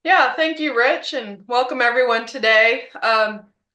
Yeah, thank you, Rich, and welcome everyone today.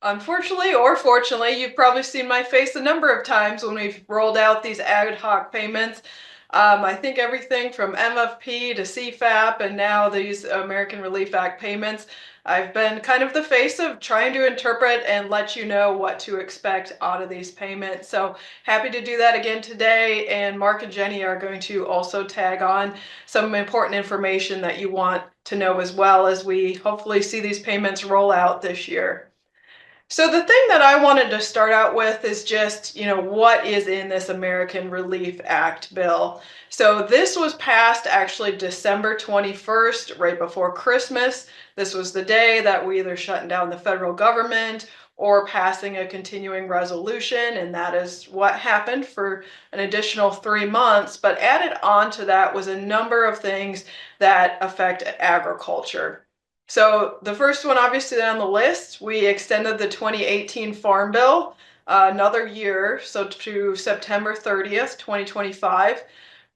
Unfortunately or fortunately, you've probably seen my face a number of times when we've rolled out these ad hoc payments. I think everything from MFP to CFAP and now these American Relief Act payments, I've been kind of the face of trying to interpret and let you know what to expect out of these payments. So happy to do that again today, and Mark and Jenny are going to also tag on some important information that you want to know as well as we hopefully see these payments roll out this year. So the thing that I wanted to start out with is just, what is in this American Relief Act bill? So this was passed actually December 21st, right before Christmas. This was the day that we either shutting down the federal government or passing a continuing resolution, and that is what happened for an additional 3 months. But added on to that was a number of things that affect agriculture. So the first one, obviously on the list, we extended the 2018 Farm Bill another year, so to September 30th, 2025.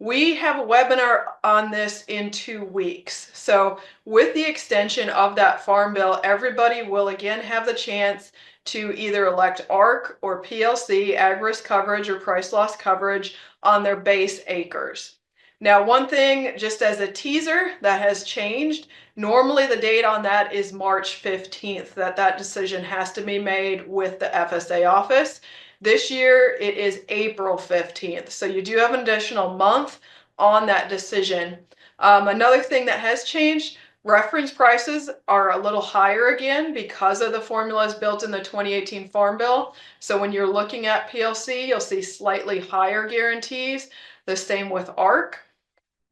We have a webinar on this in 2 weeks. So with the extension of that Farm Bill, everybody will again have the chance to either elect ARC or PLC, ag risk coverage or price loss coverage on their base acres. Now, one thing, just as a teaser, that has changed. Normally the date on that is March 15th, that decision has to be made with the FSA office. This year it is April 15th, so you do have an additional month on that decision. Another thing that has changed, reference prices are a little higher again because of the formulas built in the 2018 Farm Bill. So when you're looking at PLC, you'll see slightly higher guarantees. The same with ARC.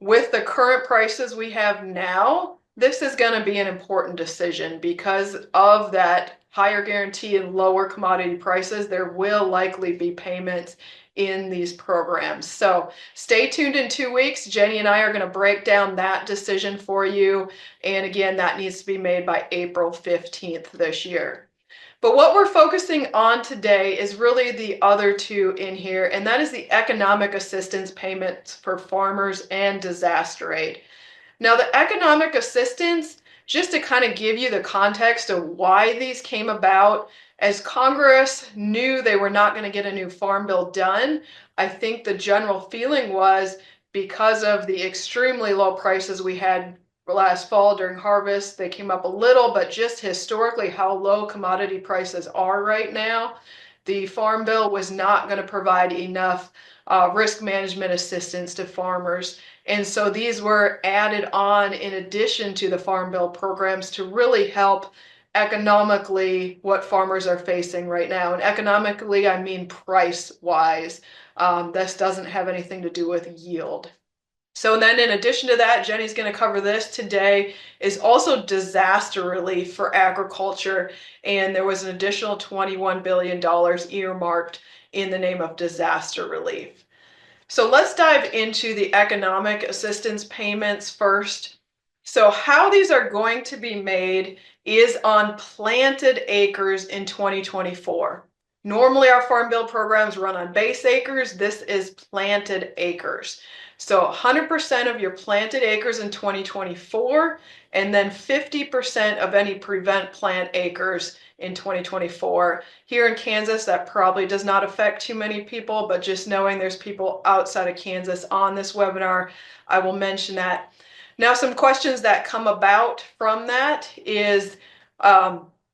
With the current prices we have now, this is going to be an important decision because of that higher guarantee and lower commodity prices. There will likely be payments in these programs. So stay tuned in 2 weeks. Jenny and I are going to break down that decision for you. And again, that needs to be made by April 15th this year. But what we're focusing on today is really the other two in here, and that is the economic assistance payments for farmers and disaster aid. Now, the economic assistance, just to kind of give you the context of why these came about, as Congress knew they were not going to get a new farm bill done, I think the general feeling was because of the extremely low prices we had last fall during harvest, they came up a little, but just historically how low commodity prices are right now, the farm bill was not going to provide enough risk management assistance to farmers. And so these were added on in addition to the Farm Bill programs to really help economically what farmers are facing right now. And economically, I mean price-wise. This doesn't have anything to do with yield. So then in addition to that, Jenny's going to cover this today, is also disaster relief for agriculture. And there was an additional $21 billion earmarked in the name of disaster relief. So let's dive into the economic assistance payments first. So how these are going to be made is on planted acres in 2024. Normally our Farm Bill programs run on base acres. This is planted acres. So 100% of your planted acres in 2024, and then 50% of any prevent plant acres in 2024. Here in Kansas, that probably does not affect too many people, but just knowing there's people outside of Kansas on this webinar, I will mention that. Now, some questions that come about from that is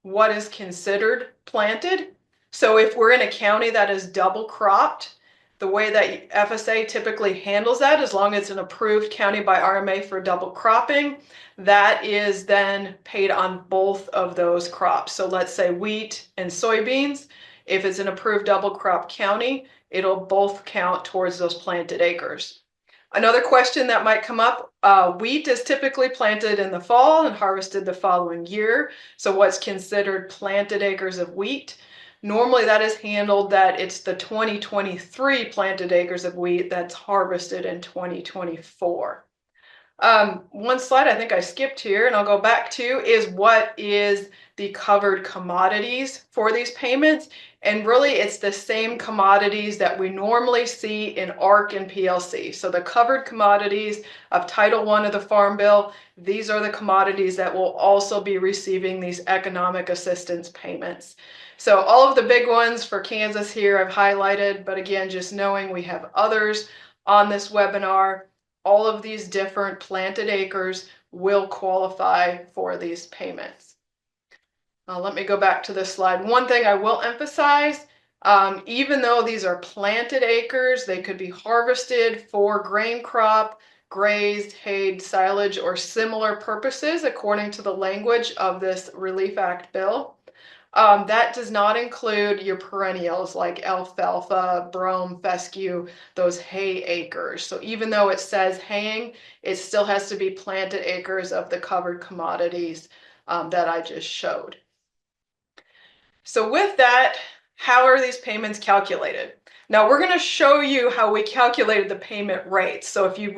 what is considered planted? So if we're in a county that is double cropped, the way that FSA typically handles that, as long as it's an approved county by RMA for double cropping, that is then paid on both of those crops. So let's say wheat and soybeans. If it's an approved double crop county, it'll both count towards those planted acres. Another question that might come up, wheat is typically planted in the fall and harvested the following year. So what's considered planted acres of wheat? Normally that is handled that it's the 2023 planted acres of wheat that's harvested in 2024. One slide I think I skipped here and I'll go back to is what is the covered commodities for these payments. And really it's the same commodities that we normally see in ARC and PLC. So the covered commodities of Title I of the Farm Bill, these are the commodities that will also be receiving these economic assistance payments. So all of the big ones for Kansas here I've highlighted, but again, just knowing we have others on this webinar, all of these different planted acres will qualify for these payments. Let me go back to this slide. One thing I will emphasize, even though these are planted acres, they could be harvested for grain crop, grazed, hayed, silage, or similar purposes according to the language of this Relief Act bill. That does not include your perennials like alfalfa, brome, fescue, those hay acres. So even though it says haying, it still has to be planted acres of the covered commodities that I just showed. So with that, how are these payments calculated? Now we're going to show you how we calculated the payment rates. So if you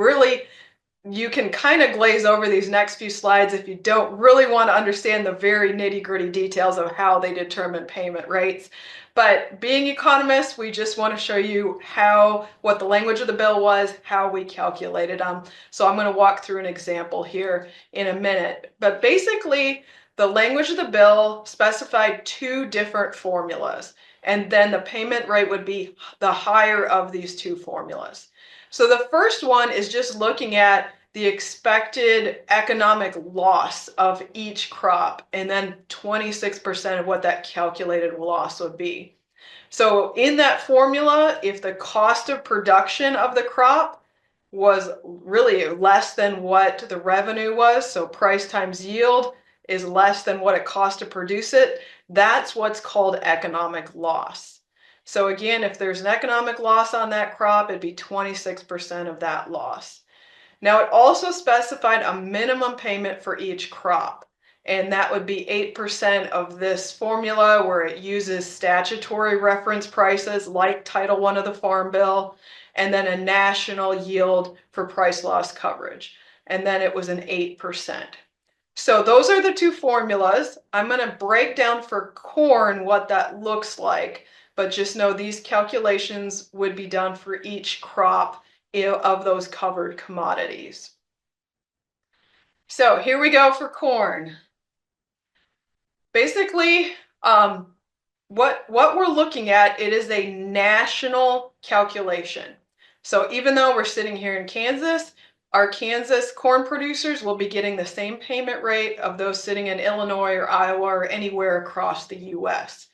can kind of glaze over these next few slides if you don't really want to understand the very nitty-gritty details of how they determine payment rates. But being economists, we just want to show you what the language of the bill was, how we calculated them. So I'm going to walk through an example here in a minute. But basically, the language of the bill specified two different formulas, and then the payment rate would be the higher of these two formulas. So the first one is just looking at the expected economic loss of each crop, and then 26% of what that calculated loss would be. So in that formula, if the cost of production of the crop was really less than what the revenue was, so price times yield is less than what it cost to produce it, that's what's called economic loss. So again, if there's an economic loss on that crop, it'd be 26% of that loss. Now it also specified a minimum payment for each crop, and that would be 8% of this formula where it uses statutory reference prices like Title I of the Farm Bill, and then a national yield for price loss coverage. And then it was an 8%. So those are the two formulas. I'm going to break down for corn what that looks like, but just know these calculations would be done for each crop of those covered commodities. So here we go for corn. Basically, what we're looking at, it is a national calculation. So even though we're sitting here in Kansas, our Kansas corn producers will be getting the same payment rate of those sitting in Illinois or Iowa or anywhere across the US.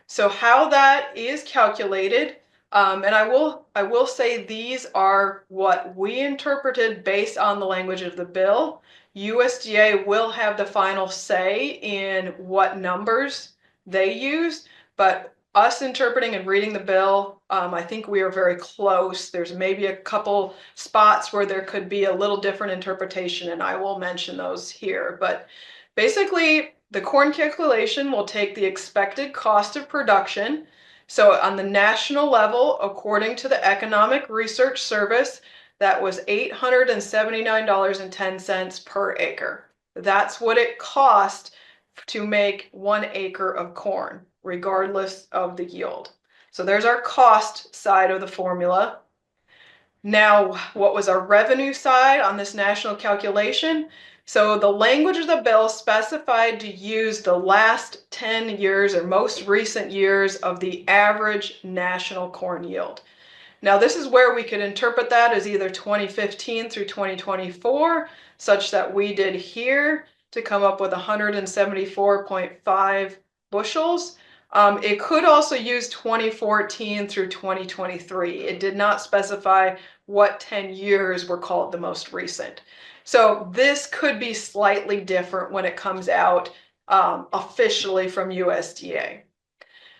So how that is calculated, and I will say these are what we interpreted based on the language of the bill. USDA will have the final say in what numbers they use, but us interpreting and reading the bill, I think we are very close. There's maybe a couple spots where there could be a little different interpretation, and I will mention those here. But basically, the corn calculation will take the expected cost of production. So on the national level, according to the Economic Research Service, that was $879.10 per acre. That's what it cost to make 1 acre of corn, regardless of the yield. So there's our cost side of the formula. Now, what was our revenue side on this national calculation? So the language of the bill specified to use the last 10 years or most recent years of the average national corn yield. Now this is where we could interpret that as either 2015 through 2024, such that we did here to come up with 174.5 bushels. It could also use 2014 through 2023. It did not specify what 10 years were called the most recent. So this could be slightly different when it comes out officially from USDA.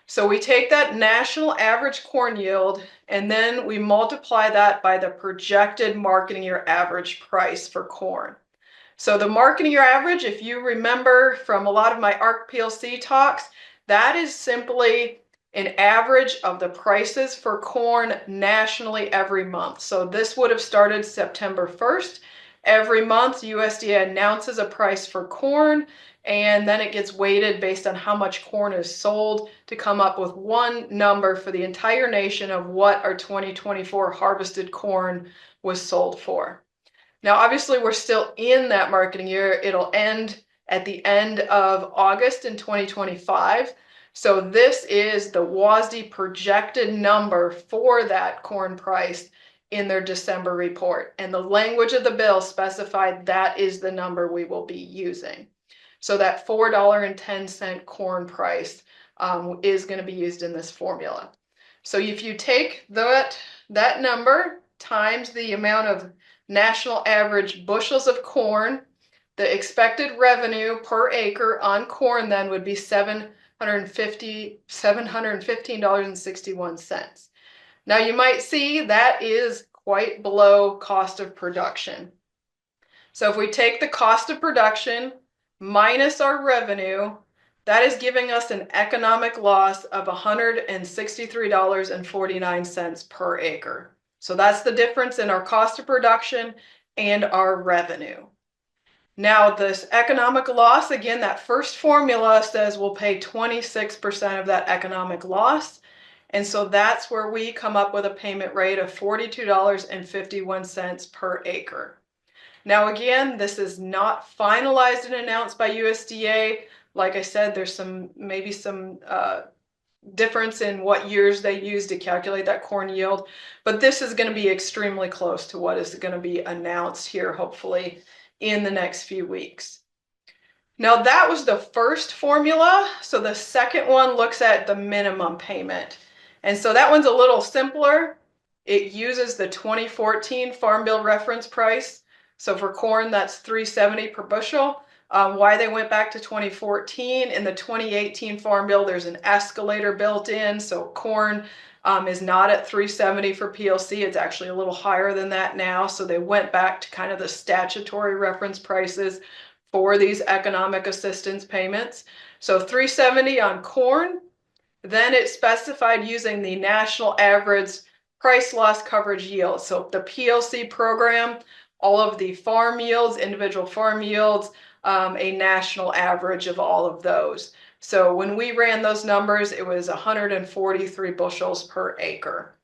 So we take that national average corn yield and then we multiply that by the projected marketing year average price for corn. So the marketing year average, if you remember from a lot of my ARC PLC talks, that is simply an average of the prices for corn nationally every month. So this would have started September 1st. Every month, USDA announces a price for corn, and then it gets weighted based on how much corn is sold to come up with one number for the entire nation of what our 2024 harvested corn was sold for. Now, obviously, we're still in that marketing year. It'll end at the end of August in 2025. So this is the WASDE projected number for that corn price in their December report. And the language of the bill specified that is the number we will be using. So that $4.10 corn price is going to be used in this formula. So if you take that number times the amount of national average bushels of corn, the expected revenue per acre on corn then would be $715.61. Now you might see that is quite below cost of production. So if we take the cost of production minus our revenue, that is giving us an economic loss of $163.49 per acre. So that's the difference in our cost of production and our revenue. Now this economic loss, again, that first formula says we'll pay 26% of that economic loss. And so that's where we come up with a payment rate of $42.51 per acre. Now again, this is not finalized and announced by USDA. Like I said, there's maybe some difference in what years they use to calculate that corn yield, but this is going to be extremely close to what is going to be announced here, hopefully, in the next few weeks. Now that was the first formula. So the second one looks at the minimum payment. And so that one's a little simpler. It uses the 2014 Farm Bill reference price. So for corn, that's $3.70 per bushel. Why they went back to 2014, in the 2018 Farm Bill, there's an escalator built in. So corn is not at $3.70 for PLC. It's actually a little higher than that now. So they went back to kind of the statutory reference prices for these economic assistance payments. So $3.70 on corn. Then it specified using the national average price loss coverage yield. So the PLC program, all of the farm yields, individual farm yields, a national average of all of those. So when we ran those numbers, it was 143 bushels per acre.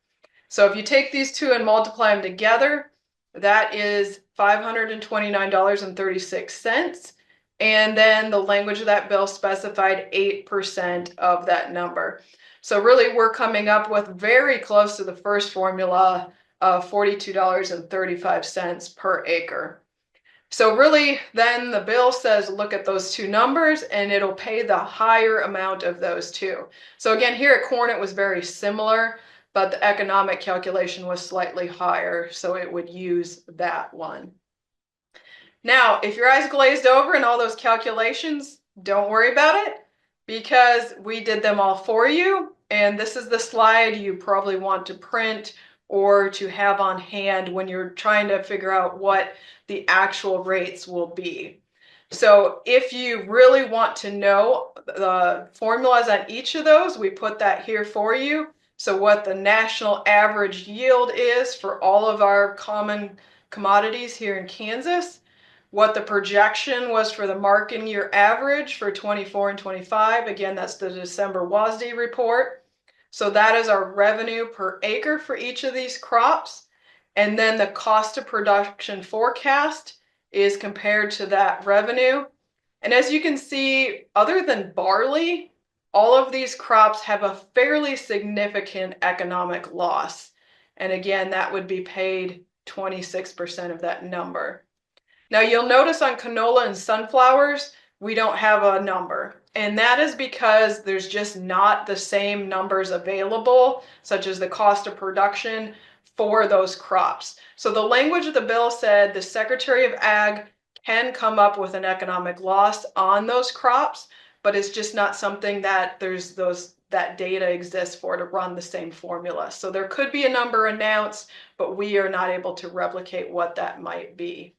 So if you take these two and multiply them together, that is $529.36. And then the language of that bill specified 8% of that number. So really we're coming up with very close to the first formula of $42.35 per acre. So really then the bill says look at those two numbers and it'll pay the higher amount of those two. So again, here at corn it was very similar, but the economic calculation was slightly higher, so it would use that one. Now, if your eyes glazed over in all those calculations, don't worry about it because we did them all for you. And this is the slide you probably want to print or to have on hand when you're trying to figure out what the actual rates will be. So if you really want to know the formulas on each of those, we put that here for you. So what the national average yield is for all of our common commodities here in Kansas, what the projection was for the marketing year average for 24 and 25. Again, that's the December WASDE report. So that is our revenue per acre for each of these crops. And then the cost of production forecast is compared to that revenue. And as you can see, other than barley, all of these crops have a fairly significant economic loss. And again, that would be paid 26% of that number. Now you'll notice on canola and sunflowers, we don't have a number. And that is because there's just not the same numbers available, such as the cost of production for those crops. So the language of the bill said the Secretary of Ag can come up with an economic loss on those crops, but it's just not something that that data exists for to run the same formula. So there could be a number announced, but we are not able to replicate what that might be.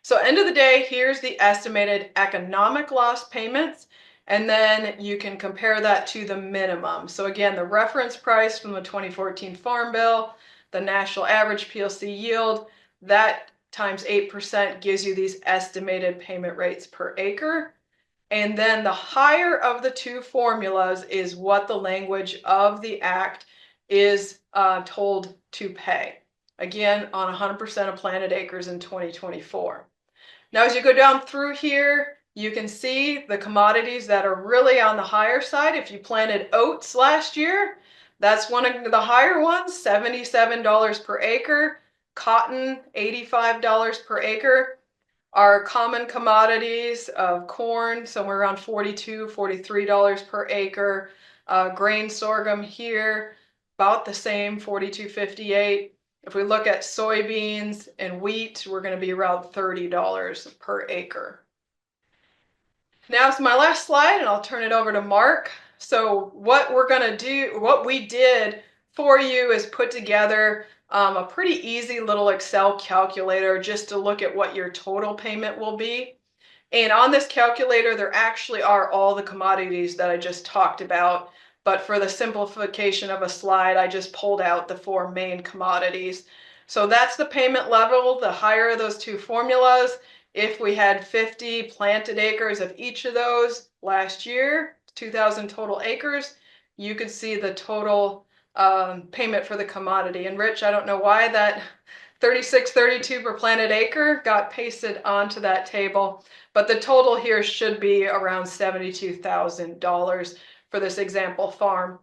So end of the day, here's the estimated economic loss payments, and then you can compare that to the minimum. So again, the reference price from the 2014 Farm Bill, the national average PLC yield, that times 8% gives you these estimated payment rates per acre. And then the higher of the two formulas is what the language of the act is told to pay. Again, on 100% of planted acres in 2024. Now, as you go down through here, you can see the commodities that are really on the higher side. If you planted oats last year, that's one of the higher ones, $77 per acre. Cotton, $85 per acre. Our common commodities of corn, somewhere around $42, $43 per acre. Grain sorghum here, about the same, $42.58. If we look at soybeans and wheat, we're going to be around $30 per acre. Now it's my last slide, and I'll turn it over to Mark. So what we're going to do, what we did for you is put together a pretty easy little Excel calculator just to look at what your total payment will be. And on this calculator, there actually are all the commodities that I just talked about. But for the simplification of a slide, I just pulled out the four main commodities. So that's the payment level, the higher of those two formulas. If we had 50 planted acres of each of those last year, 2,000 total acres, you could see the total payment for the commodity. And Rich, I don't know why that 36.32 per planted acre got pasted onto that table, but the total here should be around $72,000 for this example farm.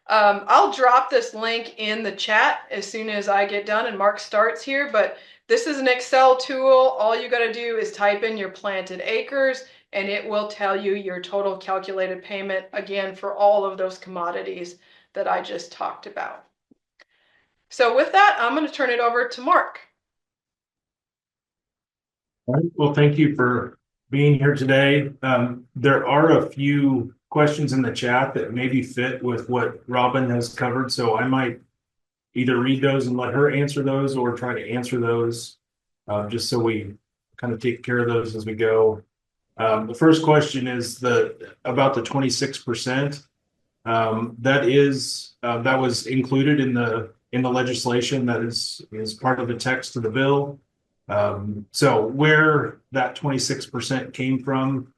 I'll drop this link in the chat as soon as I get done and Mark starts here, but this is an Excel tool. All you got to do is type in your planted acres and it will tell you your total calculated payment, again, for all of those commodities that I just talked about. So with that, I'm going to turn it over to Mark. All right. Well, thank you for being here today. There are a few questions in the chat that maybe fit with what Robin has covered, so I might either read those and let her answer those or try to answer those, just so we kind of take care of those as we go. The first question is about the 26%. That was included in the legislation that is part of the text of the bill. So where that 26% came from,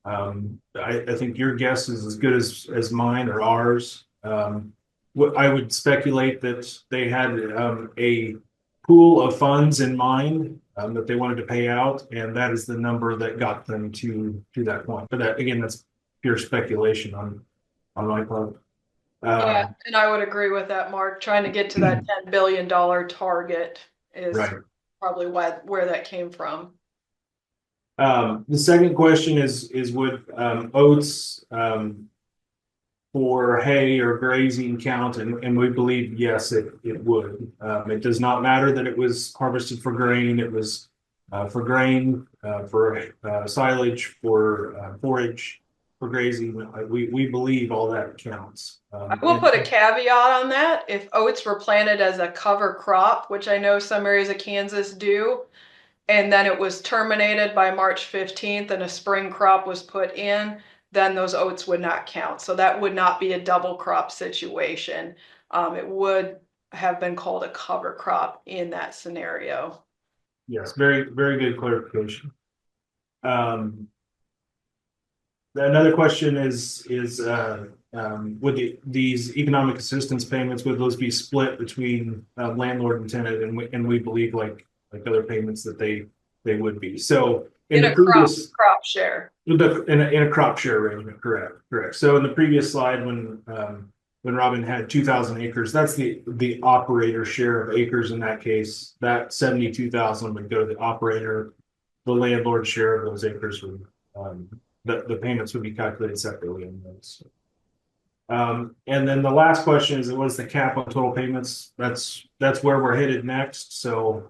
I think your guess is as good as mine or ours. I would speculate that they had a pool of funds in mind that they wanted to pay out, and that is the number that got them to that point. But that, again, that's pure speculation on my part. Yeah, and I would agree with that, Mark. Trying to get to that $10 billion target is Right. probably where that came from. The second question is would oats for hay or grazing count? And we believe, yes, it would. It does not matter that it was harvested for grain. It was for grain, for silage, for forage, for grazing. We believe all that counts. I will put a caveat on that. If oats were planted as a cover crop, which I know some areas of Kansas do, and then it was terminated by March 15th and a spring crop was put in, then those oats would not count. So that would not be a double crop situation. It would have been called a cover crop in that scenario. Yes, very, very good clarification. Another question is would these economic assistance payments, would those be split between landlord and tenant? And we believe like other payments that they would be. So in the previous crop share. In a crop share arrangement, correct. So in the previous slide, when Robin had 2,000 acres, that's the operator share of acres. In that case, that 72,000 would go to the operator. The landlord share of those acres would the payments would be calculated separately in those. And then the last question is, what is the cap on total payments? That's where we're headed next. So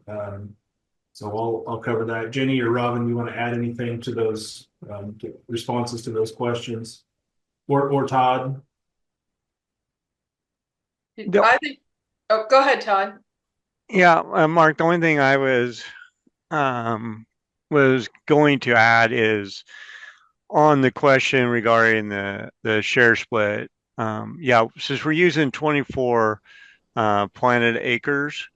I'll cover that. Jenny or Robin, you want to add anything to those responses to those questions, or Todd? I think. Oh, go ahead, Todd. Yeah, Mark. The only thing I was going to add is on the question regarding the share split. Yeah, since we're using 24 planted acres,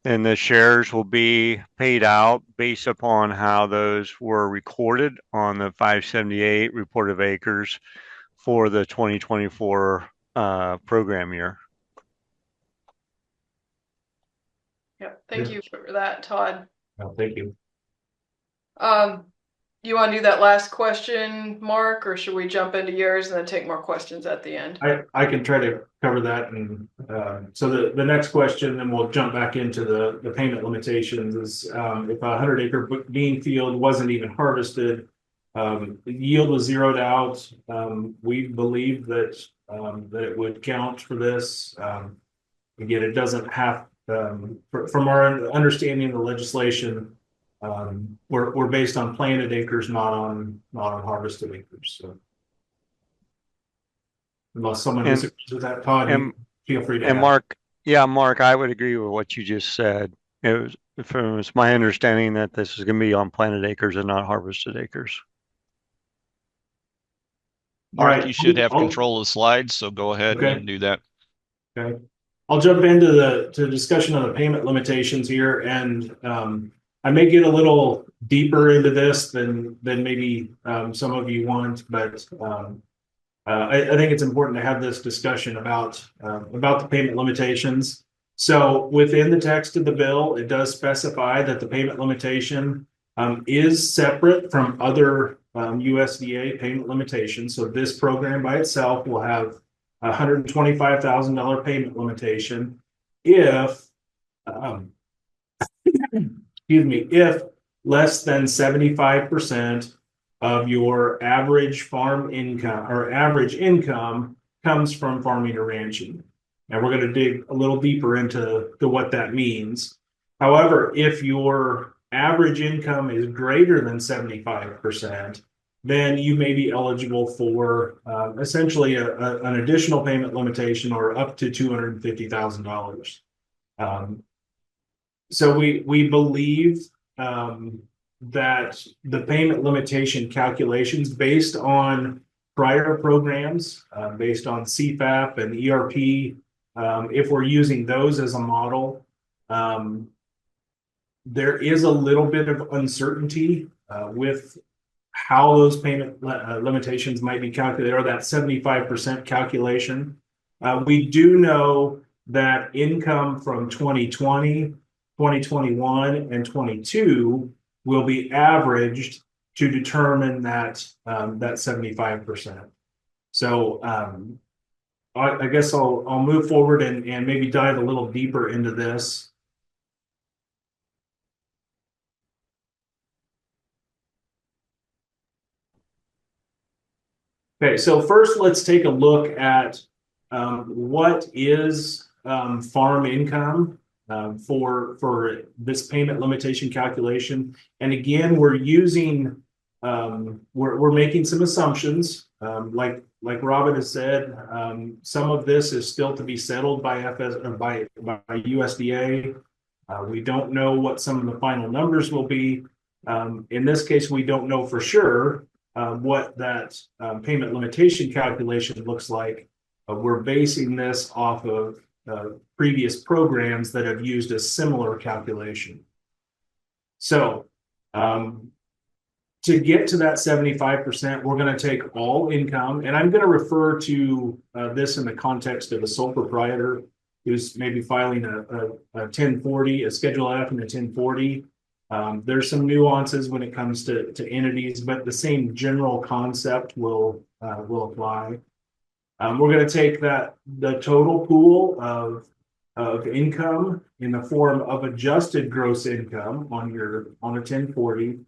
And the shares will be paid out based upon how those were recorded on the 578 report of acres for the 2024 program year. Yep. Thank you for that, Todd. Oh, thank you. You want to do that last question, Mark, or should we jump into yours and then take more questions at the end? I can try to cover that. And so the next question, then we'll jump back into the payment limitations, is if a 100-acre bean field wasn't even harvested, the yield was zeroed out. We believe that that it would count for this. Again, it doesn't have, from our understanding of the legislation, we're based on planted acres, not on harvested acres. So unless someone disagrees with that, Todd, you feel free to. And Mark, Mark, I would agree with what you just said. It was my understanding that this is going to be on planted acres and not harvested acres. Mark, all right, you should have control of the slides, so go ahead and do that. Okay. I'll jump into the discussion on the payment limitations here, and I may get a little deeper into this than maybe some of you want, but I think it's important to have this discussion about the payment limitations. So within the text of the bill, it does specify that the payment limitation is separate from other USDA payment limitations. So this program by itself will have $125,000 payment limitation if, if less than 75% of your average farm income or average income comes from farming or ranching. And we're going to dig a little deeper into what that means. However, if your average income is greater than 75%, then you may be eligible for essentially an additional payment limitation, or up to $250,000. So we believe that the payment limitation calculations based on prior programs, based on CFAP and ERP, if we're using those as a model, there is a little bit of uncertainty with how those payment limitations might be calculated, or that 75% calculation. We do know that income from 2020, 2021, and 22 will be averaged to determine that 75%. So I guess I'll move forward and maybe dive a little deeper into this. Okay, so first let's take a look at what is farm income for this payment limitation calculation. And again, we're using we're making some assumptions. Like Robin has said, some of this is still to be settled by USDA. We don't know what some of the final numbers will be. In this case, we don't know for sure what that payment limitation calculation looks like. We're basing this off of previous programs that have used a similar calculation. So to get to that 75%, we're going to take all income, and I'm going to refer to this in the context of a sole proprietor who's maybe filing a 1040, a Schedule F and a 1040. There's some nuances when it comes to entities, but the same general concept will apply. We're going to take the total pool of income in the form of adjusted gross income on a 1040,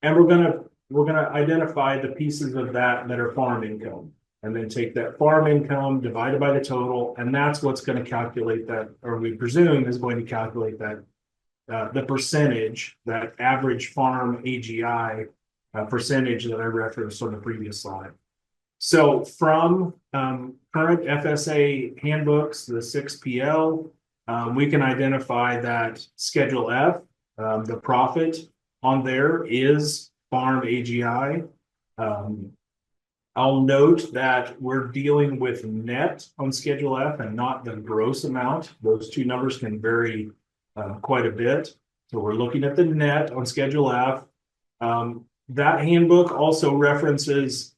and we're gonna identify the pieces of that are farm income, and then take that farm income divided by the total, and that's what's going to calculate that, or we presume is going to calculate that. The percentage, that average farm AGI percentage that I referenced on the previous slide. So from current FSA handbooks, the 6PL, we can identify that Schedule F, the profit on there is farm AGI. I'll note that we're dealing with net on Schedule F and not the gross amount. Those two numbers can vary quite a bit. So we're looking at the net on Schedule F. That handbook also references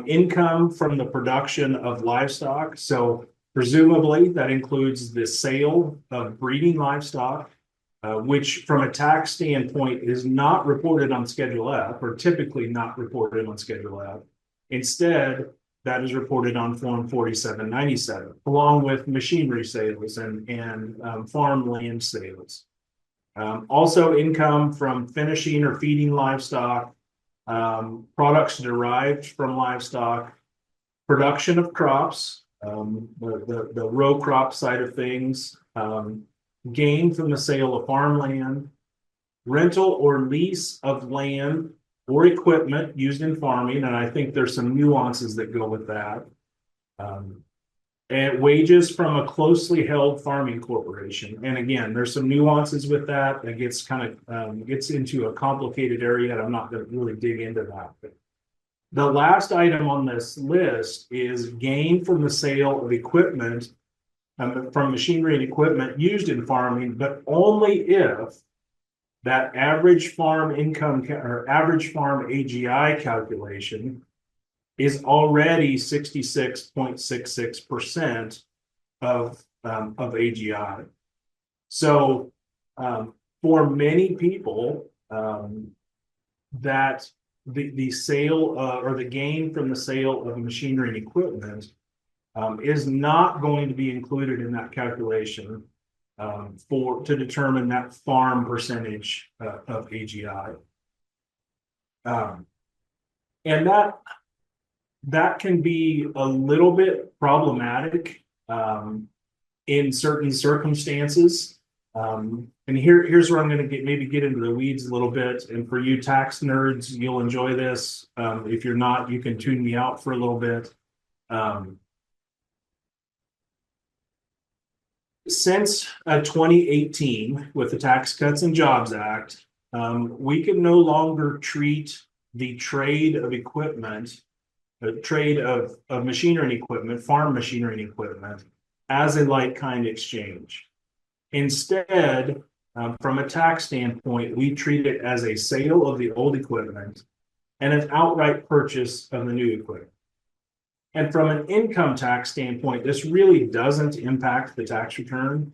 income from the production of livestock. So presumably that includes the sale of breeding livestock, which from a tax standpoint is not reported on Schedule F, or typically not reported on Schedule F. Instead, that is reported on Form 4797, along with machinery sales and farmland sales. Also income from finishing or feeding livestock, products derived from livestock, production of crops, the row crop side of things, gain from the sale of farmland, rental or lease of land or equipment used in farming, and I think there's some nuances that go with that. And wages from a closely held farming corporation. And again, there's some nuances with that. That gets kind of gets into a complicated area, and I'm not going to really dig into that. But the last item on this list is gain from the sale of equipment, from machinery and equipment used in farming, but only if that average farm income or average farm AGI calculation is already 66.66% of AGI. So for many people, that the sale or the gain from the sale of machinery and equipment is not going to be included in that calculation to determine that farm percentage of AGI. And that can be a little bit problematic in certain circumstances. And here's where I'm going to maybe get into the weeds a little bit. And for you tax nerds, you'll enjoy this. If you're not, you can tune me out for a little bit. Since 2018, with the Tax Cuts and Jobs Act, we can no longer treat the trade of equipment, the trade of machinery and equipment, farm machinery and equipment, as a like-kind exchange. Instead, from a tax standpoint, we treat it as a sale of the old equipment and an outright purchase of the new equipment. And from an income tax standpoint, this really doesn't impact the tax return.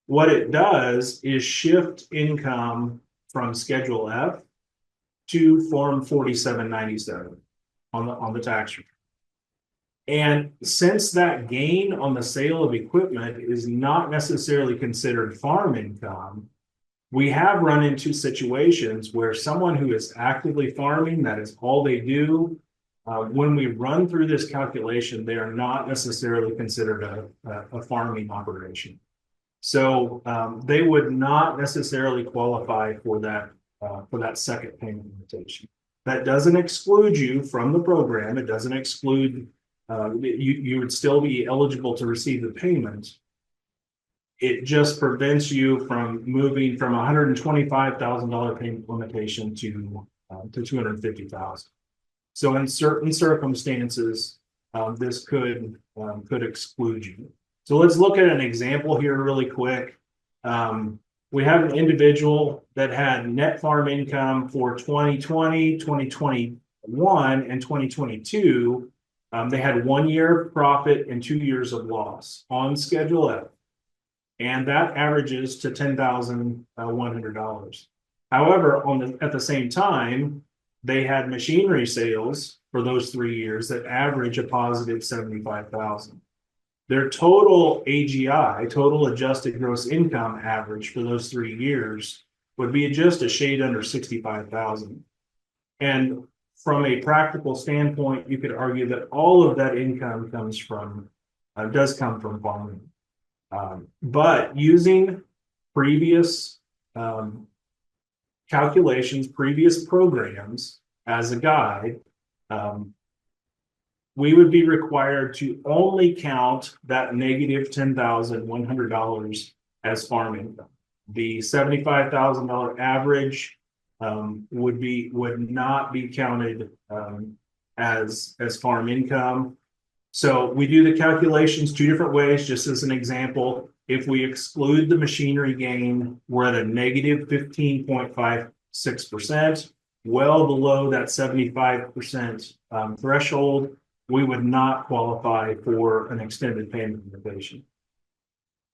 What it does is shift income from Schedule F to Form 4797 on the tax return. And since that gain on the sale of equipment is not necessarily considered farm income, we have run into situations where someone who is actively farming, that is all they do, when we run through this calculation, they are not necessarily considered a farming operation. So they would not necessarily qualify for that second payment limitation. That doesn't exclude you from the program. It doesn't exclude, you would still be eligible to receive the payment. It just prevents you from moving from $125,000 payment limitation to $250,000. So in certain circumstances, this could exclude you. So let's look at an example here really quick. We have an individual that had net farm income for 2020, 2021, and 2022. They had 1 year of profit and 2 years of loss on Schedule F. And that averages to $10,100. However, at the same time, they had machinery sales for those 3 years that average a positive 75,000. Their total AGI, total adjusted gross income average for those 3 years would be just a shade under 65,000. And from a practical standpoint, you could argue that all of that income does come from farming. But using previous calculations, previous programs as a guide, we would be required to only count that negative $10,100 as farm income. The $75,000 average would not be counted as farm income. So we do the calculations two different ways, just as an example. If we exclude the machinery gain, we're at a negative 15.56%, well below that 75% threshold. We would not qualify for an extended payment limitation.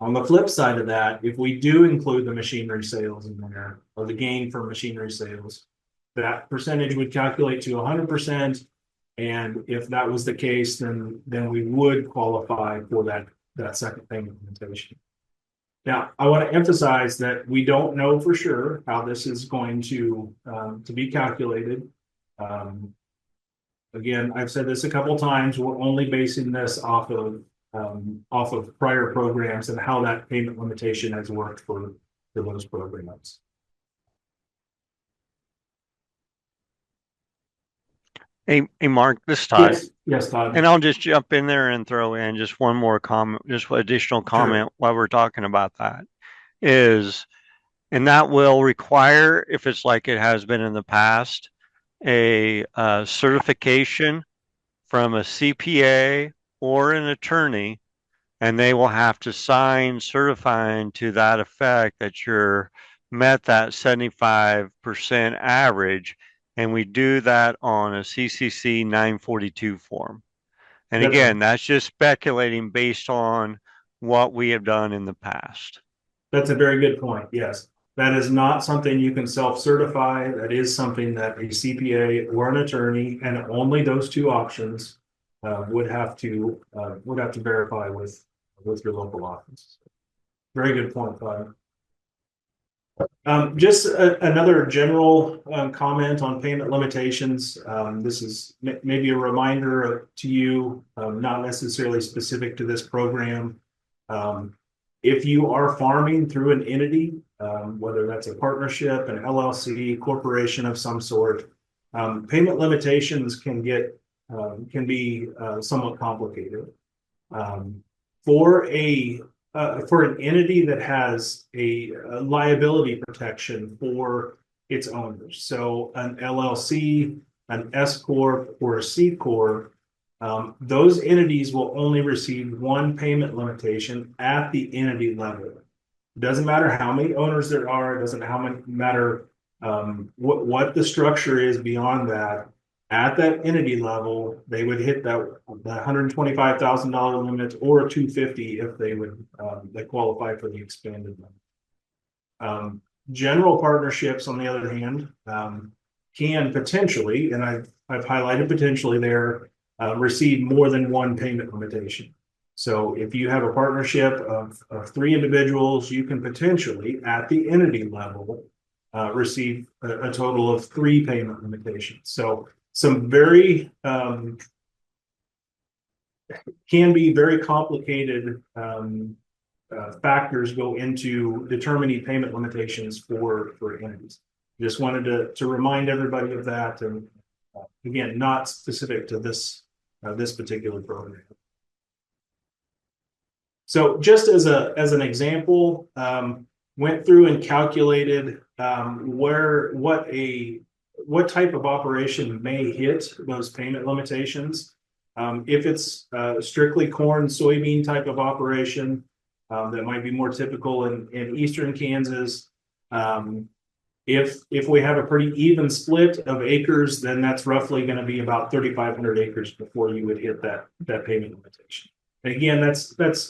On the flip side of that, if we do include the machinery sales in there, or the gain from machinery sales, that percentage would calculate to 100%. And if that was the case, then we would qualify for that second payment limitation. Now, I want to emphasize that we don't know for sure how this is going to be calculated. Again, I've said this a couple times. We're only basing this off of prior programs and how that payment limitation has worked for those programs. Hey, Mark, this is Todd. Yes, Todd. And I'll just jump in there and throw in just one more comment, just additional comment while we're talking about that is, and that will require, if it's like it has been in the past, a certification from a CPA or an attorney, and they will have to sign certifying to that effect that you're met that 75% average. And we do that on a CCC 942 form. And again, that's just speculating based on what we have done in the past. That's a very good point. Yes. That is not something you can self-certify. That is something that a CPA or an attorney, and only those two options, would have to verify with your local office. Very good point, Todd. Just another general comment on payment limitations. This is maybe a reminder to you, not necessarily specific to this program. If you are farming through an entity, whether that's a partnership, an LLC, corporation of some sort, payment limitations can be somewhat complicated. For an entity that has a liability protection for its owners, so an LLC, an S Corp, or a C Corp, those entities will only receive one payment limitation at the entity level. It doesn't matter how many owners there are. It doesn't matter what the structure is beyond that. At that entity level, they would hit that $125,000 limit or $250,000 if they qualify for the expanded limit. General partnerships, on the other hand, can potentially, and I've highlighted potentially there, receive more than one payment limitation. So if you have a partnership of 3 individuals, you can potentially, at the entity level, receive a total of 3 payment limitations. So some can be very complicated factors go into determining payment limitations for entities. Just wanted to remind everybody of that, and again, not specific to this particular program. So just as an example, went through and calculated what type of operation may hit those payment limitations. If it's strictly corn, soybean type of operation, that might be more typical in eastern Kansas. If we have a pretty even split of acres, then that's roughly going to be about 3,500 acres before you would hit that payment limitation. And again,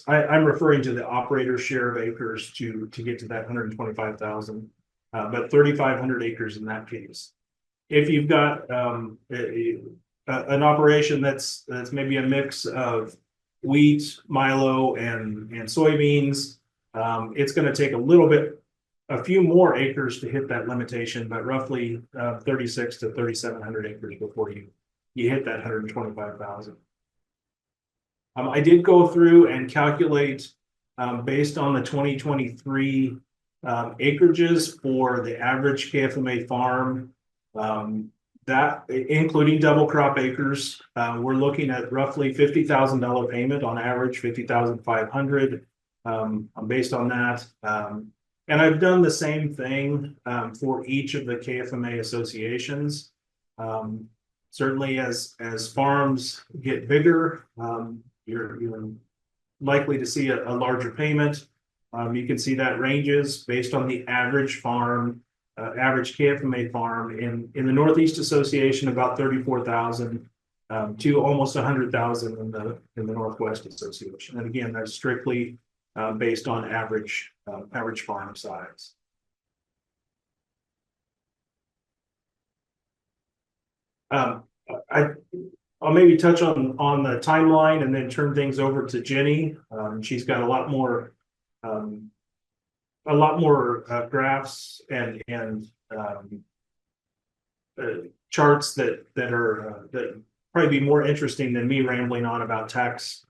I'm referring to the operator's share of acres to get to that 125,000, but 3,500 acres in that case. If you've got an operation that's maybe a mix of wheat, milo, and soybeans, it's going to take a few more acres to hit that limitation, but roughly 3,600 to 3,700 acres before you hit that 125,000. I did go through and calculate based on the 2023 acreages for the average KFMA farm. That including double crop acres, we're looking at roughly $50,000 payment on average, $50,500 based on that. And I've done the same thing for each of the KFMA associations. Certainly, as farms get bigger, you're likely to see a larger payment. You can see that ranges based on the average farm, average KFMA farm in the Northeast Association, about 34,000 to almost 100,000 in the Northwest Association. And again, that's strictly based on average farm size. I'll maybe touch on the timeline and then turn things over to Jenny. She's got a lot more graphs and charts that probably be more interesting than me rambling on about tax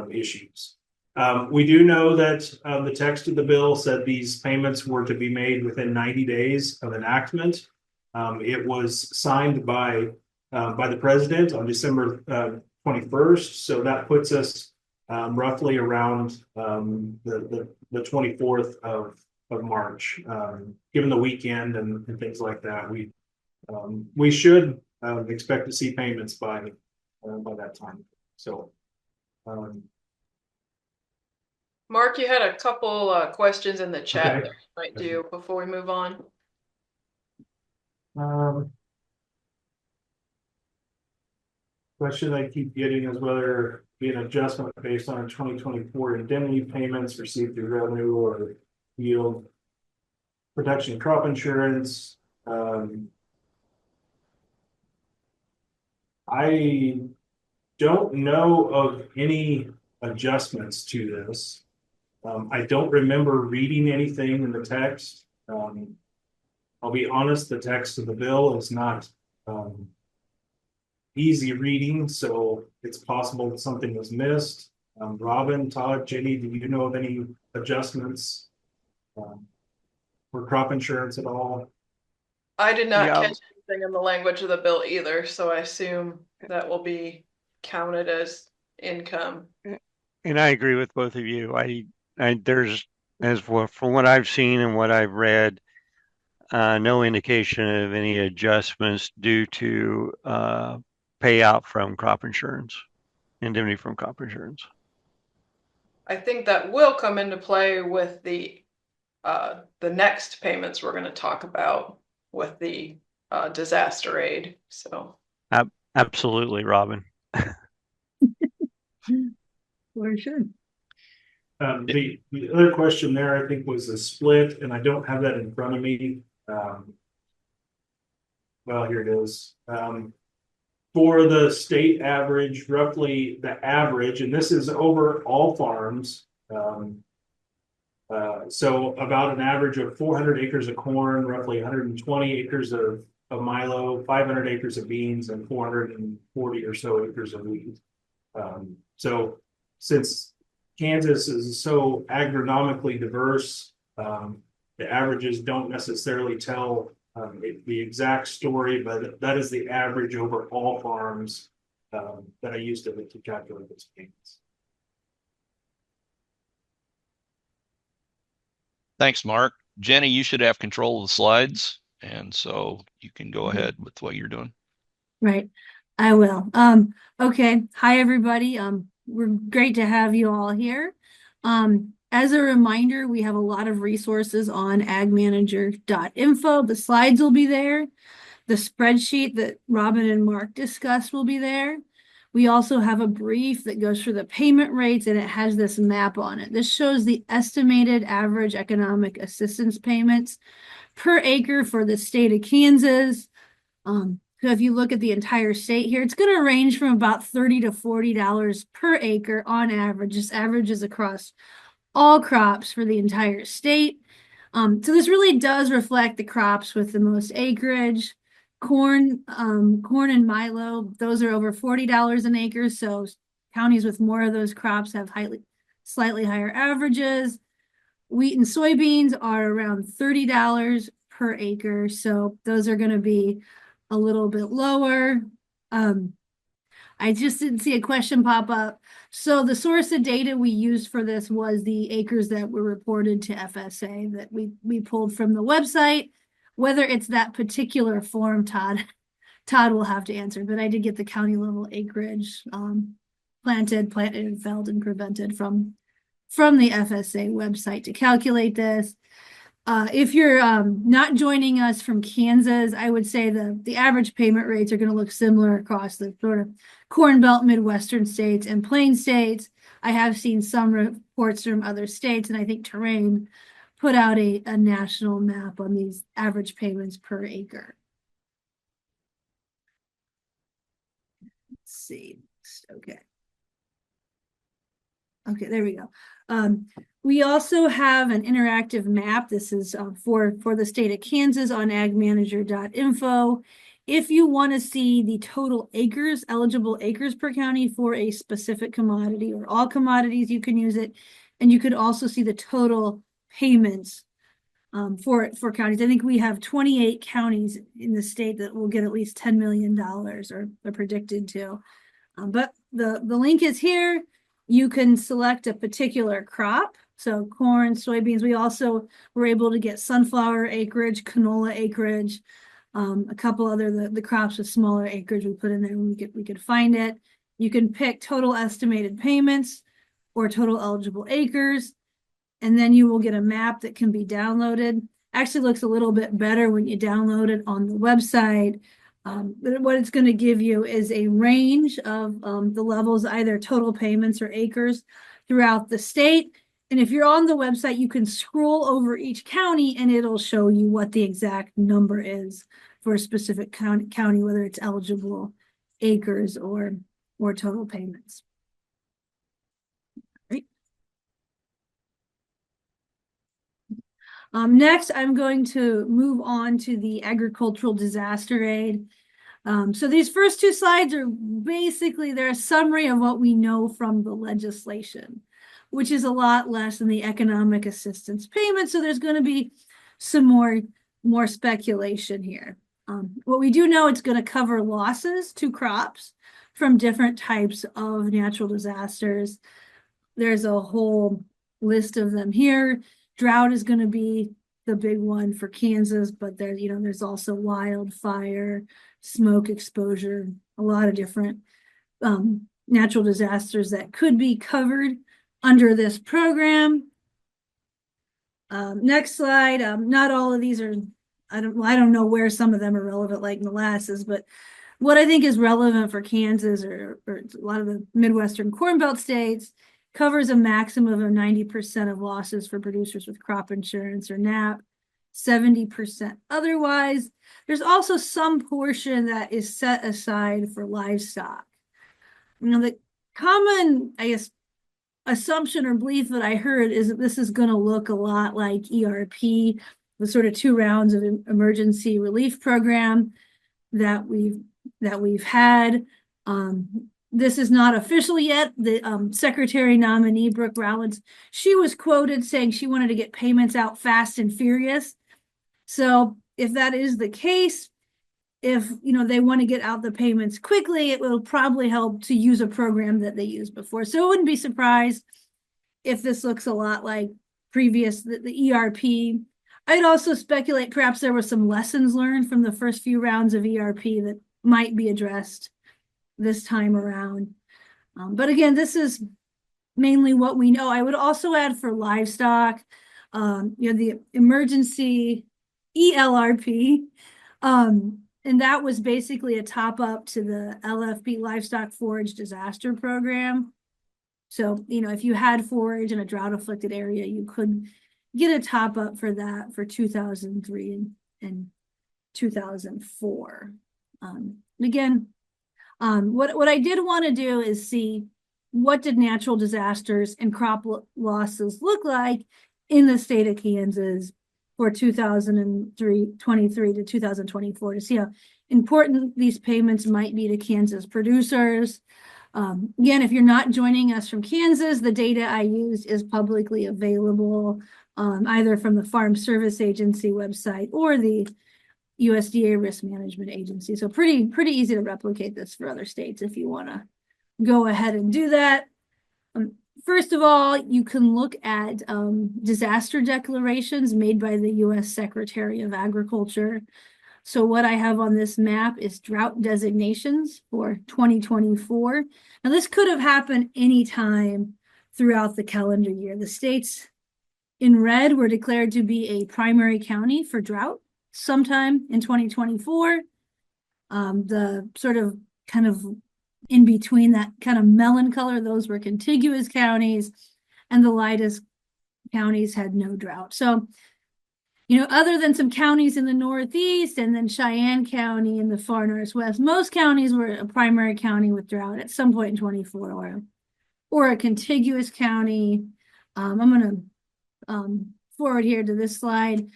issues. We do know that the text of the bill said these payments were to be made within 90 days of enactment. It was signed by the president on December 21st. So that puts us roughly around the 24th of March. Given the weekend and things like that, we should expect to see payments by that time. So, Mark, you had a couple questions in the chat okay. that you might do before we move on. Question I keep getting is whether be an adjustment based on 2024 indemnity payments received through revenue or yield protection crop insurance. I don't know of any adjustments to this. I don't remember reading anything in the text. I'll be honest, the text of the bill is not easy reading, so it's possible that something was missed. Robin, Todd, Jenny, do you know of any adjustments for crop insurance at all? I did not catch anything in the language of the bill either, so I assume that will be counted as income. And I agree with both of you. There's, from what I've seen and what I've read, no indication of any adjustments due to payout from crop insurance, indemnity from crop insurance. I think that will come into play with the next payments we're going to talk about with the disaster aid. So absolutely, Robin. For sure. The other question there, I think, was a split, and I don't have that in front of me. Well, here it is. For the state average, roughly the average, and this is over all farms. So about an average of 400 acres of corn, roughly 120 acres of milo, 500 acres of beans, and 440 or so acres of wheat. So since Kansas is so agronomically diverse, the averages don't necessarily tell the exact story, but that is the average over all farms that I used to calculate those payments. Thanks, Mark. Jenny, you should have control of the slides, and so you can go ahead with what you're doing. Right, I will. Okay, hi everybody. We're great to have you all here. As a reminder, we have a lot of resources on agmanager.info. The slides will be there. The spreadsheet that Robin and Mark discussed will be there. We also have a brief that goes through the payment rates, and it has this map on it. This shows the estimated average economic assistance payments per acre for the state of Kansas. So if you look at the entire state here, it's going to range from about $30 to $40 per acre on average. This averages across all crops for the entire state. So this really does reflect the crops with the most acreage. Corn and milo, those are over $40 an acre. So counties with more of those crops have slightly higher averages. Wheat and soybeans are around $30 per acre. So those are going to be a little bit lower. I just didn't see a question pop up. So the source of data we used for this was the acres that were reported to FSA that we pulled from the website. Whether it's that particular form, Todd will have to answer, but I did get the county level acreage planted, felled, and prevented from from the FSA website to calculate this. If you're not joining us from Kansas, I would say the average payment rates are going to look similar across the sort of Corn Belt, Midwestern states, and Plain states. I have seen some reports from other states, and I think Terrain put out a national map on these average payments per acre. Let's see. Okay. Okay, there we go. We also have an interactive map. This is for the state of Kansas on agmanager.info. If you want to see the total acres, eligible acres per county for a specific commodity or all commodities, you can use it. And you could also see the total payments for counties. I think we have 28 counties in the state that will get at least $10 million or are predicted to. But the link is here. You can select a particular crop. So corn, soybeans. We also were able to get sunflower acreage, canola acreage, a couple other the crops with smaller acreage we put in there when we could find it. You can pick total estimated payments or total eligible acres, and then you will get a map that can be downloaded. Actually looks a little bit better when you download it on the website. But what it's going to give you is a range of the levels, either total payments or acres throughout the state. And if you're on the website, you can scroll over each county and it'll show you what the exact number is for a specific county, whether it's eligible acres or total payments. Right. Next, I'm going to move on to the agricultural disaster aid. So these first two slides are basically, they're a summary of what we know from the legislation, which is a lot less than the economic assistance payment. So there's going to be some more speculation here. What we do know, it's going to cover losses to crops from different types of natural disasters. There's a whole list of them here. Drought is going to be the big one for Kansas, but there's also wildfire, smoke exposure, a lot of different natural disasters that could be covered under this program. Next slide. Not all of these are, I don't know where some of them are relevant, like molasses, but what I think is relevant for Kansas or a lot of the Midwestern Corn Belt states covers a maximum of 90% of losses for producers with crop insurance or NAP, 70% otherwise. There's also some portion that is set aside for livestock. The common, I guess, assumption or belief that I heard is that this is going to look a lot like ERP, the sort of 2 rounds of emergency relief program that we've had. This is not official yet. The secretary nominee, Brooke Rowlands, she was quoted saying she wanted to get payments out fast and furious. So if that is the case, if they want to get out the payments quickly, it will probably help to use a program that they used before. So I wouldn't be surprised if this looks a lot like the ERP. I'd also speculate perhaps there were some lessons learned from the first few rounds of ERP that might be addressed this time around. But again, this is mainly what we know. I would also add for livestock, the emergency ELRP, and that was basically a top up to the LFB Livestock Forage Disaster Program. So, if you had forage in a drought afflicted area, you could get a top up for that for 2003 and 2004. Again, what I did want to do is see what did natural disasters and crop losses look like in the state of Kansas for 2023 to 2024 to see how important these payments might be to Kansas producers. Again, if you're not joining us from Kansas, the data I used is publicly available either from the Farm Service Agency website or the USDA Risk Management Agency. So pretty easy to replicate this for other states if you want to go ahead and do that. First of all, you can look at disaster declarations made by the U.S. Secretary of Agriculture. So what I have on this map is drought designations for 2024. Now this could have happened anytime throughout the calendar year. The states in red were declared to be a primary county for drought sometime in 2024. The sort of kind of in between that kind of melon color, those were contiguous counties, and the lightest counties had no drought. So, you know, other than some counties in the Northeast and then Cheyenne County in the far Northwest, most counties were a primary county with drought at some point in 24 or a contiguous county. I'm going to forward here to this slide.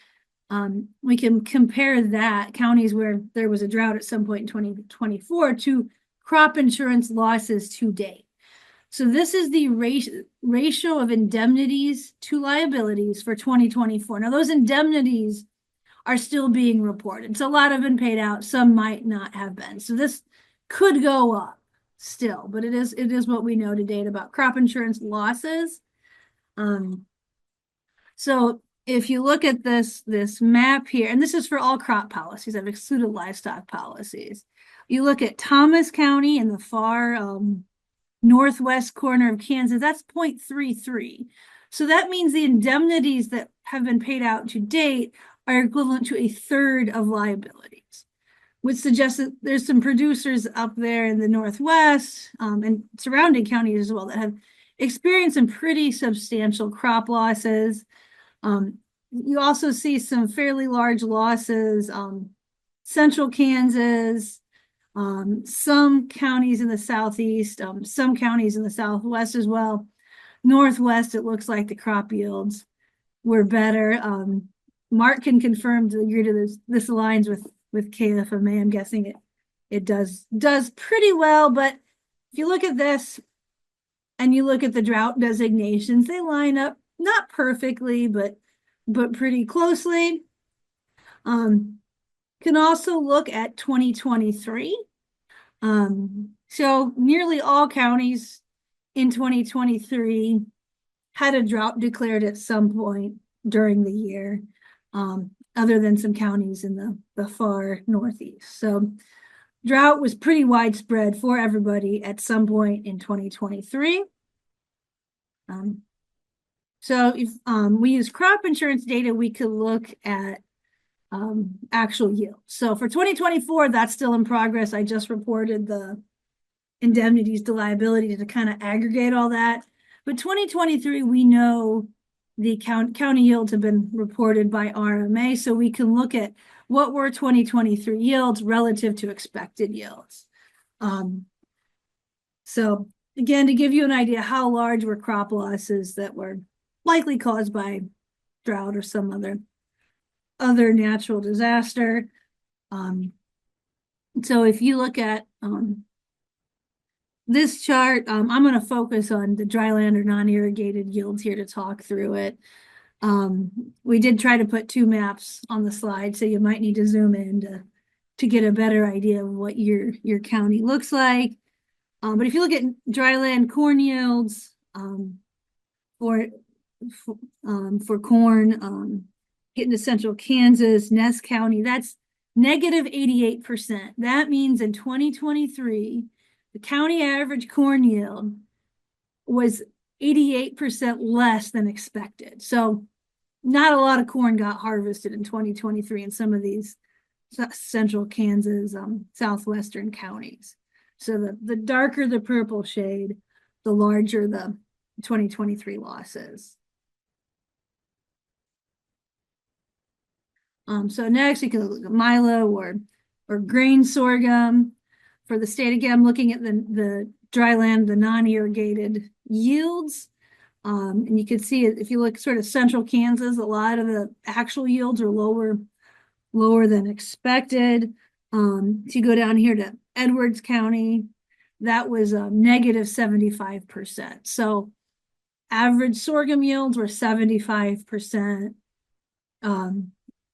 We can compare that counties where there was a drought at some point in 2024 to crop insurance losses to date. So this is the ratio of indemnities to liabilities for 2024. Now those indemnities are still being reported. So a lot have been paid out, some might not have been. So this could go up still, but it is what we know to date about crop insurance losses. So if you look at this map here, and this is for all crop policies, I've excluded livestock policies. You look at Thomas County in the far northwest corner of Kansas, that's 0.33. So that means the indemnities that have been paid out to date are equivalent to a third of liabilities, which suggests that there's some producers up there in the Northwest and surrounding counties as well that have experienced some pretty substantial crop losses. You also see some fairly large losses, central Kansas, some counties in the Southeast, some counties in the Southwest as well. Northwest, it looks like the crop yields were better. Mark can confirm to agree to this aligns with KFMA. I'm guessing it does pretty well, but if you look at this and you look at the drought designations, they line up not perfectly, but pretty closely. Can also look at 2023. So nearly all counties in 2023 had a drought declared at some point during the year, other than some counties in the far Northeast. So drought was pretty widespread for everybody at some point in 2023. So if we use crop insurance data, we could look at actual yield. So for 2024, that's still in progress. I just reported the indemnities to liability to kind of aggregate all that. But 2023, we know the county yields have been reported by RMA, so we can look at what were 2023 yields relative to expected yields. So again, to give you an idea how large were crop losses that were likely caused by drought or some other natural disaster. So if you look at this chart, I'm going to focus on the dryland or non-irrigated yields here to talk through it. We did try to put two maps on the slide, so you might need to zoom in to get a better idea of what your county looks like. But if you look at dryland corn yields for corn, getting to central Kansas, Ness County, that's negative 88%. That means in 2023, the county average corn yield was 88% less than expected. So not a lot of corn got harvested in 2023 in some of these central Kansas, southwestern counties. So the darker the purple shade, the larger the 2023 losses. So next you can look at milo or grain sorghum. For the state, again, I'm looking at the dryland, the non-irrigated yields. And you can see if you look sort of central Kansas, a lot of the actual yields are lower than expected. If you go down here to Edwards County, that was negative 75%. So average sorghum yields were 75%.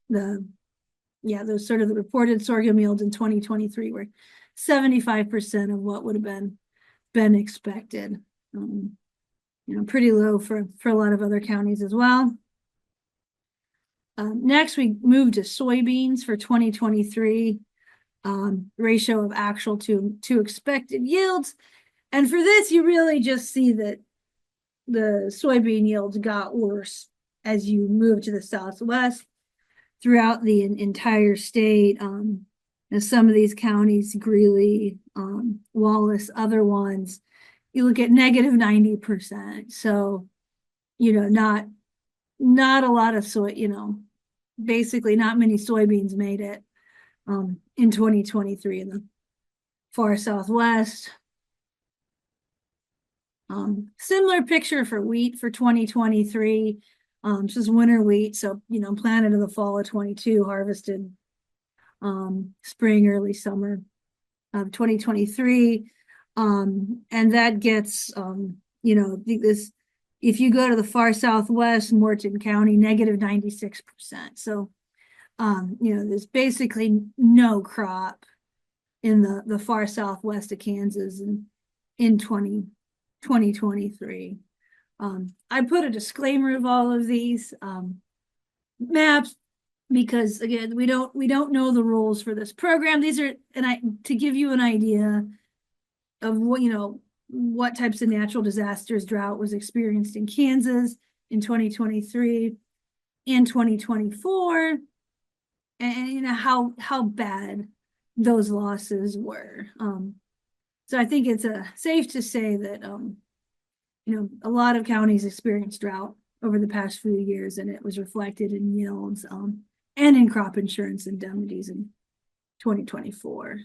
Those sort of the reported sorghum yields in 2023 were 75% of what would have been expected. Pretty low for a lot of other counties as well. Next, we move to soybeans for 2023, ratio of actual to expected yields. And for this, you really just see that the soybean yields got worse as you move to the southwest throughout the entire state. And some of these counties, Greeley, Wallace, other ones, you look at negative 90%. So, not a lot of soy, basically not many soybeans made it in 2023 in the far southwest. Similar picture for wheat for 2023. This is winter wheat, so planted in the fall of 22, harvested spring, early summer of 2023. And that gets this, if you go to the far southwest, Morton County, negative 96%. So there's basically no crop in the far southwest of Kansas in 2023. I put a disclaimer of all of these maps because again, we don't know the rules for this program. These are, to give you an idea of what types of natural disasters drought was experienced in Kansas in 2023 and 2024, and how bad those losses were. So I think it's safe to say that a lot of counties experienced drought over the past few years, and it was reflected in yields and in crop insurance indemnities in 2024.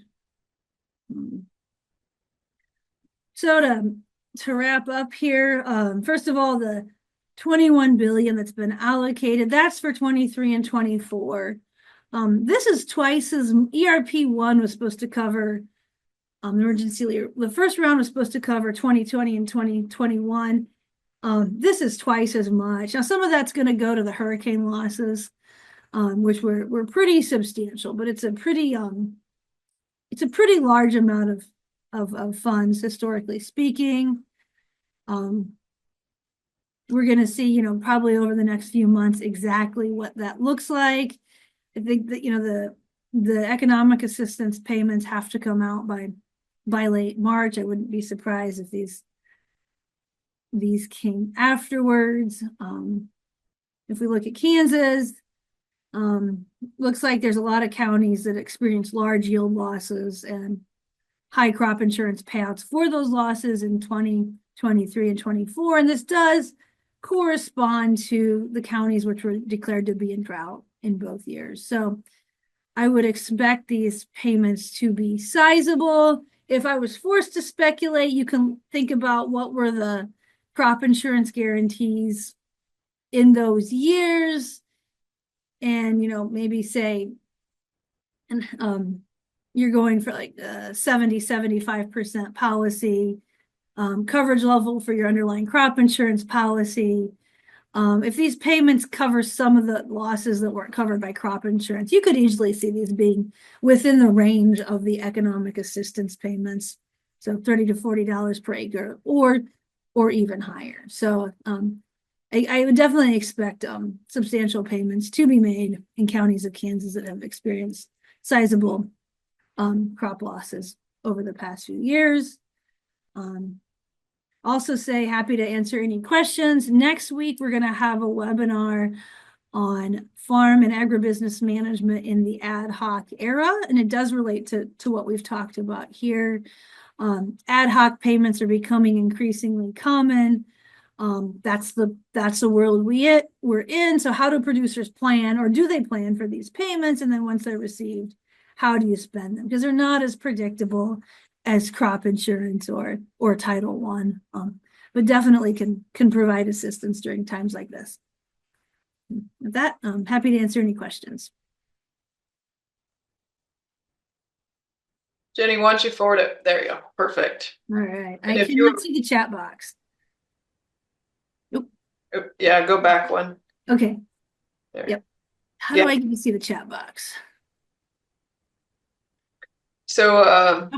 So to wrap up here, first of all, the 21 billion that's been allocated, that's for 23 and 24. This is twice as ERP1 was supposed to cover emergency. The first round was supposed to cover 2020 and 2021. This is twice as much. Now, some of that's going to go to the hurricane losses, which were pretty substantial, but it's a pretty large amount of funds, historically speaking. We're going to see, probably over the next few months exactly what that looks like. I think that the economic assistance payments have to come out by late March. I wouldn't be surprised if these came afterwards. If we look at Kansas, looks like there's a lot of counties that experience large yield losses and high crop insurance payouts for those losses in 2023 and 24. And this does correspond to the counties which were declared to be in drought in both years. So I would expect these payments to be sizable. If I was forced to speculate, you can think about what were the crop insurance guarantees in those years, and maybe say, and you're going for like 70-75% policy coverage level for your underlying crop insurance policy. If these payments cover some of the losses that weren't covered by crop insurance, you could easily see these being within the range of the economic assistance payments, so $30 to $40 per acre, or even higher. So I would definitely expect substantial payments to be made in counties of Kansas that have experienced sizable crop losses over the past few years. Also say happy to answer any questions. Next week, we're going to have a webinar on farm and agribusiness management in the ad hoc era, and it does relate to what we've talked about here. Ad hoc payments are becoming increasingly common. That's the world we're in. So how do producers plan, or do they plan for these payments? And then once they're received, how do you spend them? Because they're not as predictable as crop insurance or Title I, but definitely can provide assistance during times like this. With that, I'm happy to answer any questions. Jenny, why don't you forward it? There you go. Perfect. All right. And I cannot see the chat box. Nope. Yeah, go back one. Okay. There. Yep. How do I get to see the chat box? So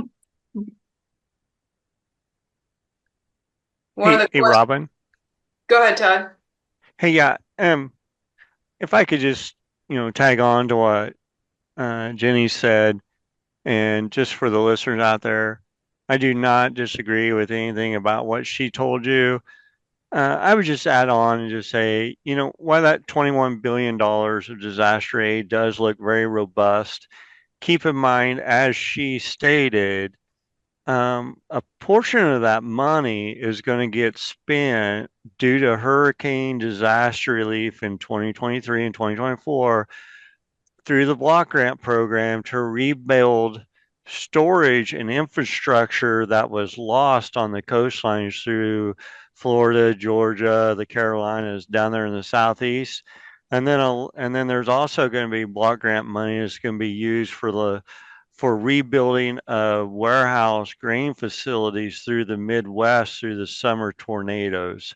one of the Hey, Robin. Go ahead, Todd. Hey, yeah. If I could just, tag on to what Jenny said, and just for the listeners out there, I do not disagree with anything about what she told you. I would just add on and just say, while that $21 billion of disaster aid does look very robust, keep in mind, as she stated, a portion of that money is going to get spent due to hurricane disaster relief in 2023 and 2024 through the block grant program to rebuild storage and infrastructure that was lost on the coastlines through Florida, Georgia, the Carolinas, down there in the southeast. And then there's also going to be block grant money that's going to be used for rebuilding warehouse grain facilities through the Midwest through the summer tornadoes.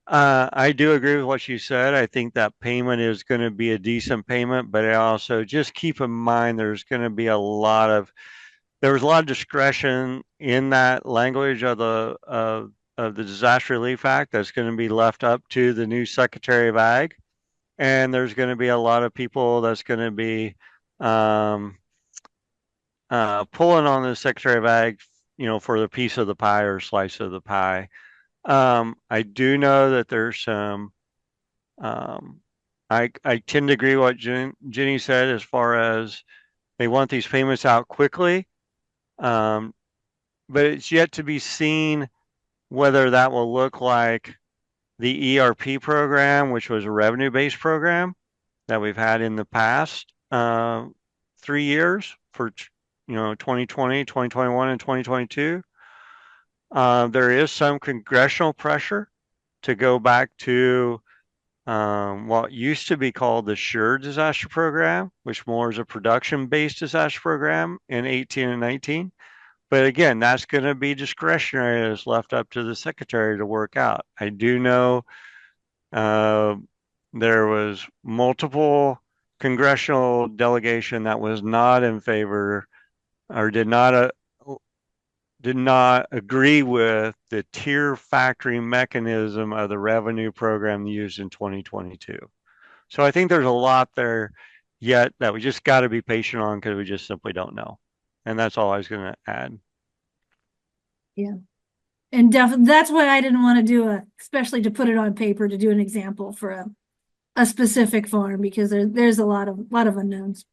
I do agree with what you said. I think that payment is going to be a decent payment, but I also just keep in mind there's going to be there was a lot of discretion in that language of the Disaster Relief Act that's going to be left up to the new Secretary of Ag, and there's going to be a lot of people that's going to be um, pulling on the Secretary of Ag, for the piece of the pie or slice of the pie. I do know that there's some. Um, I tend to agree with what Jenny said as far as they want these payments out quickly, um, but it's yet to be seen whether that will look like the ERP program, which was a revenue-based program that we've had in the past 3 years for 2020, 2021, and 2022. There is some congressional pressure to go back to what used to be called the Sure Disaster Program, which more is a production-based disaster program in 18 and 19. But again, that's going to be discretionary. It's left up to the secretary to work out. I do know there was multiple congressional delegation that was not in favor or did not agree with the tier factoring mechanism of the revenue program used in 2022. So I think there's a lot there yet that we just got to be patient on because we just simply don't know. And that's all I was going to add. Yeah. And definitely that's why I didn't want to do especially to put it on paper to do an example for a specific farm because there's a lot of unknowns.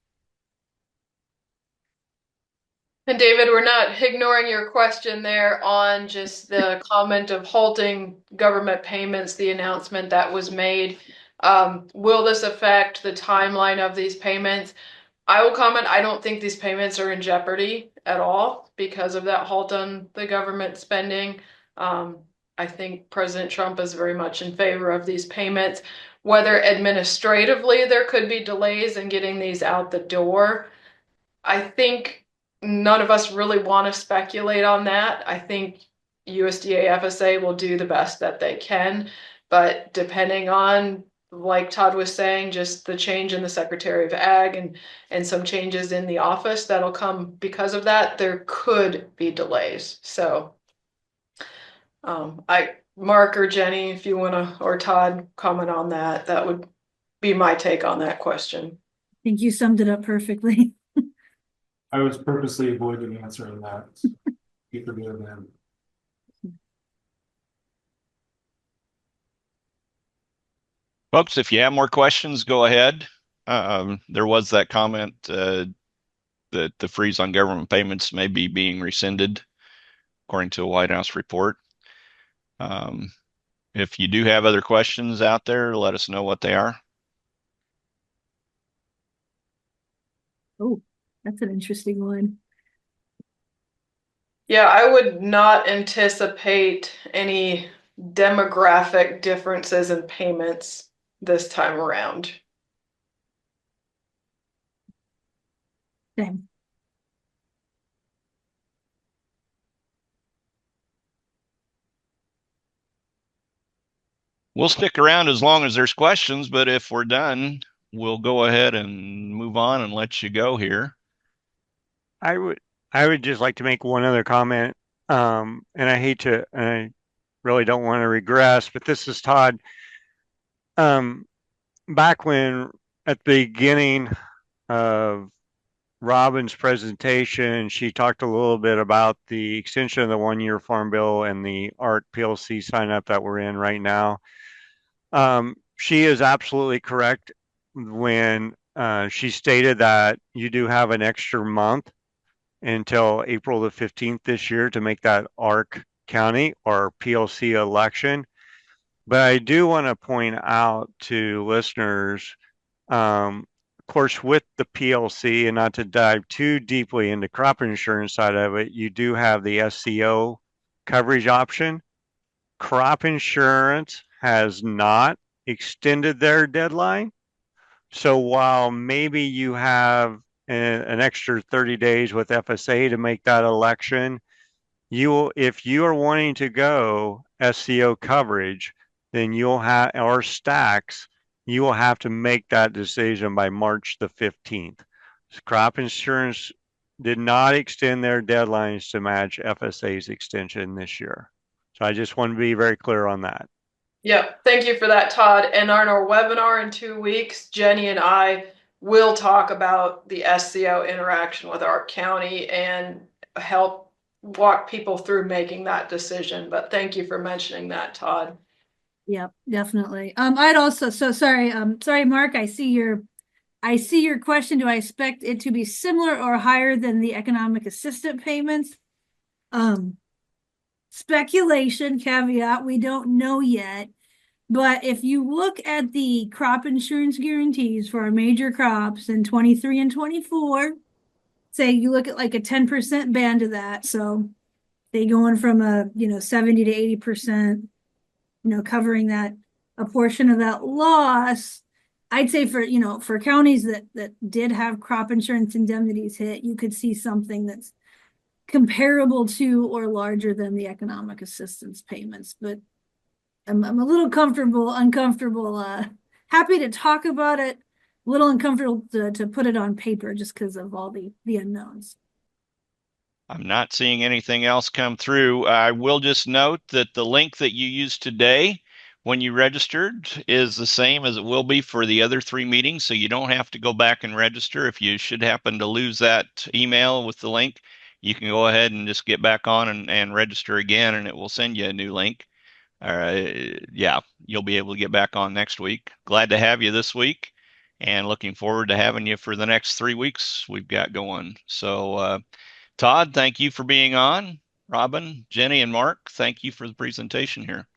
And David, we're not ignoring your question there on just the comment of halting government payments, the announcement that was made. Will this affect the timeline of these payments? I will comment, I don't think these payments are in jeopardy at all because of that halt on the government spending. I think President Trump is very much in favor of these payments. Whether administratively there could be delays in getting these out the door, I think none of us really want to speculate on that. I think USDA FSA will do the best that they can, but depending on, like Todd was saying, just the change in the Secretary of Ag and some changes in the office that'll come because of that, there could be delays. So Mark or Jenny, if you want to, or Todd, comment on that, that would be my take on that question. I think you summed it up perfectly. I was purposely avoiding answering that. Keep forgetting that. Folks, if you have more questions, go ahead. There was that comment that the freeze on government payments may be being rescinded, according to a White House report. If you do have other questions out there, let us know what they are. Oh, that's an interesting one. Yeah, I would not anticipate any demographic differences in payments this time around. Same. We'll stick around as long as there's questions, but if we're done, we'll go ahead and move on and let you go here. I would just like to make one other comment. And I really don't want to regress, but this is Todd. Back when at the beginning of Robin's presentation, she talked a little bit about the extension of the 1-year farm bill and the ARC PLC sign up that we're in right now. She is absolutely correct when she stated that you do have an extra month until April the 15th this year to make that ARC County or PLC election. But I do want to point out to listeners, of course, with the PLC, and not to dive too deeply into crop insurance side of it, you do have the SCO coverage option. Crop insurance has not extended their deadline. So while maybe you have an extra 30 days with FSA to make that election, if you are wanting to go SCO coverage, then you'll have, or stacks, you will have to make that decision by March the 15th. Crop insurance did not extend their deadlines to match FSA's extension this year. So I just want to be very clear on that. Yeah, thank you for that, Todd. And on our webinar in 2 weeks, Jenny and I will talk about the SCO interaction with our county and help walk people through making that decision. But thank you for mentioning that, Todd. Yep, definitely. I'd also, sorry, Mark, I see your question. Do I expect it to be similar or higher than the economic assistance payments? Speculation, caveat, we don't know yet. But if you look at the crop insurance guarantees for our major crops in 23 and 24, say you look at like a 10% band of that. So they going from a 70 to 80%, covering that a portion of that loss. I'd say for counties that did have crop insurance indemnities hit, you could see something that's comparable to or larger than the economic assistance payments. But I'm a little uncomfortable, happy to talk about it, a little uncomfortable to put it on paper just because of all the unknowns. I'm not seeing anything else come through. I will just note that the link that you used today when you registered is the same as it will be for the other 3 meetings, so you don't have to go back and register. If you should happen to lose that email with the link, you can go ahead and just get back on and register again, and it will send you a new link. Yeah, you'll be able to get back on next week. Glad to have you this week, and looking forward to having you for the next 3 weeks we've got going. So, Todd, thank you for being on. Robin, Jenny, and Mark, thank you for the presentation here.